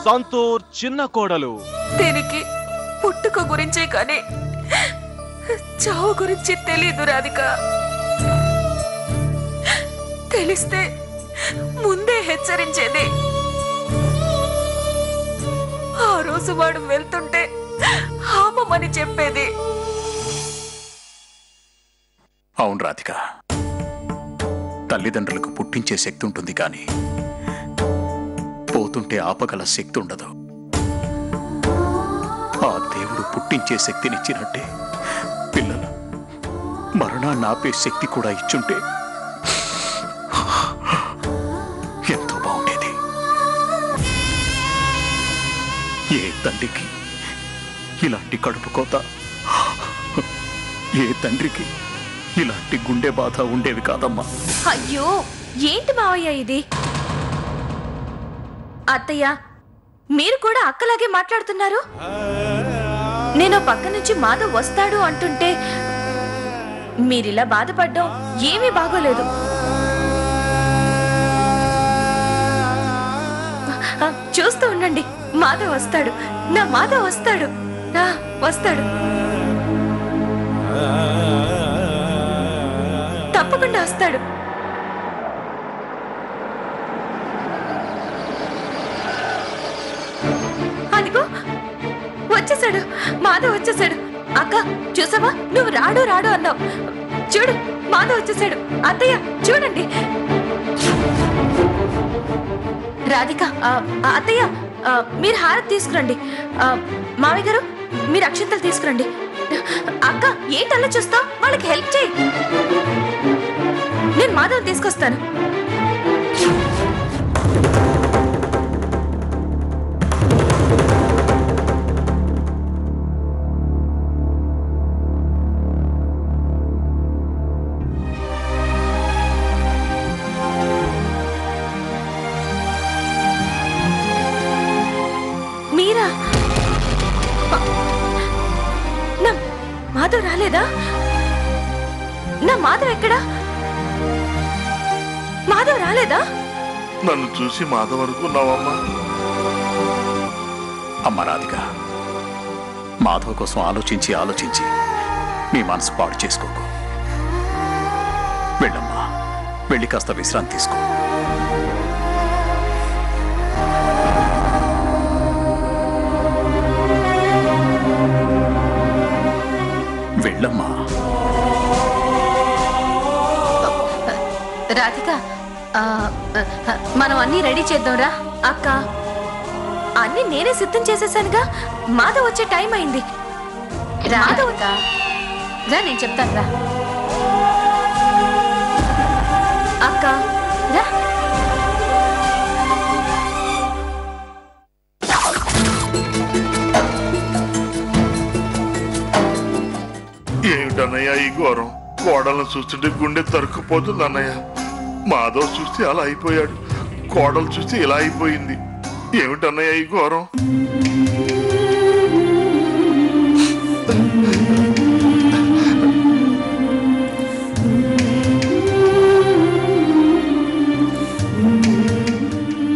సంతూర్ చిన్న కోడలు. దీనికి పుట్టుక గురించే కానీ చావు గురించి తెలీదు రాధిక. తెలిస్తే ముందే హెచ్చరించేది. ఆ రోజు వాడు వెళ్తుంటే ఆపమని చెప్పేది. అవును రాధిక, తల్లిదండ్రులకు పుట్టించే శక్తి ఉంటుంది కానీ పోతుంటే ఆపగల శక్తి ఉండదు. ఆ దేవుడు పుట్టించే శక్తినిచ్చినట్టే పిల్లలు మరణాన్ని ఆపే శక్తి కూడా ఇచ్చుంటే ఎంతో బాగుండేది. ఏ తల్లికి ఇలాంటి కడుపు కోత, ఏ తండ్రికి ఇలాంటి గుండె బాధ ఉండేవి కాదమ్మా. అయ్యో ఏంటి మావయ్య ఇది? అత్తయ్య, మీరు కూడా అక్కలాగే మాట్లాడుతున్నారు. నేను పక్క నుంచి మాధవ్ వస్తాడు అంటుంటే మీరిలా బాధపడ్డం ఏమీ బాగోలేదు. చూస్తూ ఉండండి, మాధవ్ వస్తాడు. నా మాధవ్ వస్తాడు, వస్తాడు. తప్పకుండా వస్తాడు. అదిగో వచ్చేసాడు, మాధవ్ వచ్చేసాడు. అక్క చూసావా, నువ్వు రాడు రాడు అన్నావు. చూడు, మాధవ్ వచ్చేసాడు. అత్తయ్య చూడండి. రాధిక, అత్తయ్య మీరు హారతి తీసుకురండి. మావయ్య గారు మీరు అక్షంతలు తీసుకురండి. అక్క ఏంటల్లా చూస్తావు? వాళ్ళకి హెల్ప్ చేయి. నేను మాధవ్ తీసుకొస్తాను. మీరా? మాధవ్ రాలేదా? నా మాధవ్ ఎక్కడా? మాధవ్ రాలేదా? నన్ను చూసి మాధవ్ అనుకున్నావమ్మా? అమ్మ రాధిక, మాధవ్ కోసం ఆలోచించి ఆలోచించి నీ మనసు పాడు చేసుకోకు. వెళ్ళమ్మా, వెళ్ళి కాస్త విశ్రాంతి తీసుకో. వెళ్ళమ్మా. రాధిక, మనం అన్ని రెడీ చేద్దాంరా. అక్క, అన్ని నేనే సిద్ధం చేసేసానుగా. మాధవ్ వచ్చే టైం అయింది. రాధవ్ రా, నేను చెప్తాను రా. అక్క రా. ఏమిటన్నయ్య ఈ ఘోరం? కోడలను చూస్తుంటే గుండె తరుక్కుపోతుంది అన్నయ్య. మాధవ్ చూస్తే అలా అయిపోయాడు, కోడలు చూస్తే ఇలా అయిపోయింది. ఏమిటన్నయ్య ఈ ఘోరం?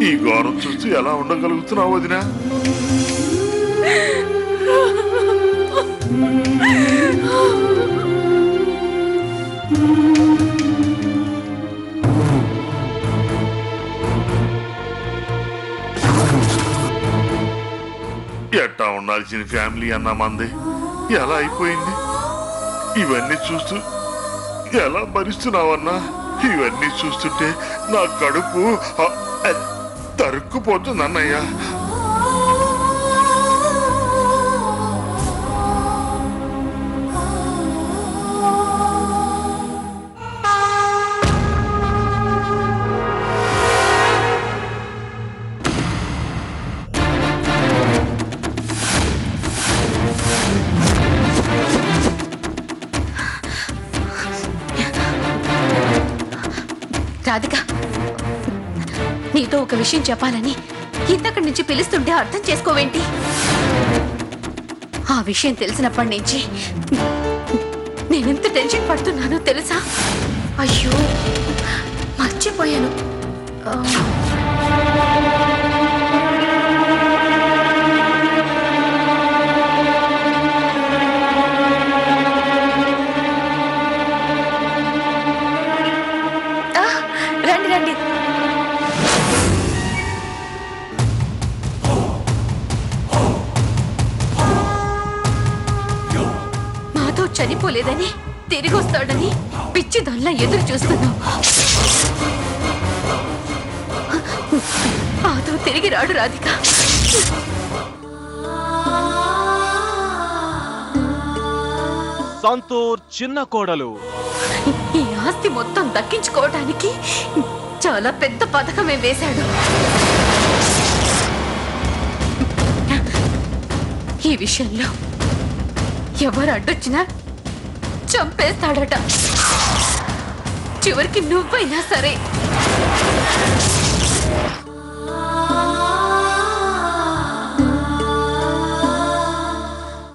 ఈ ఘోరం చూస్తే ఎలా ఉండగలుగుతున్నావు వదినా? ఎట్టా ఉండాల్సిన ఫ్యామిలీ అన్నా మంది ఎలా అయిపోయింది? ఇవన్నీ చూస్తూ ఎలా భరిస్తున్నావన్నా? ఇవన్నీ చూస్తుంటే నా కడుపు తరుక్కుపోతుంది అన్నయ్య. రాధిక, నీతో ఒక విషయం చెప్పాలని ఇంతక్కడి నుంచి పిలుస్తుంటే అర్థం చేసుకోవేంటి? ఆ విషయం తెలిసినప్పటి నుంచి నేనెంత టెన్షన్ పడుతున్నానో తెలుసా? అయ్యో మర్చిపోయాను. రండి రండి. మాధవ్ చనిపోలేదని తిరిగి వస్తాడని పిచ్చి దానిలా ఎదురు చూస్తున్నావు. మాధవ్ తిరిగి రాడు రాధిక. సంతూర్ చిన్న కోడలు. ఈ ఆస్తి మొత్తం దక్కించుకోవటానికి చాలా పెద్ద పథకమే వేశాడు. ఈ విషయంలో ఎవరు అడ్డొచ్చినా చంపేస్తాడట. చివరికి నువ్వైనా సరే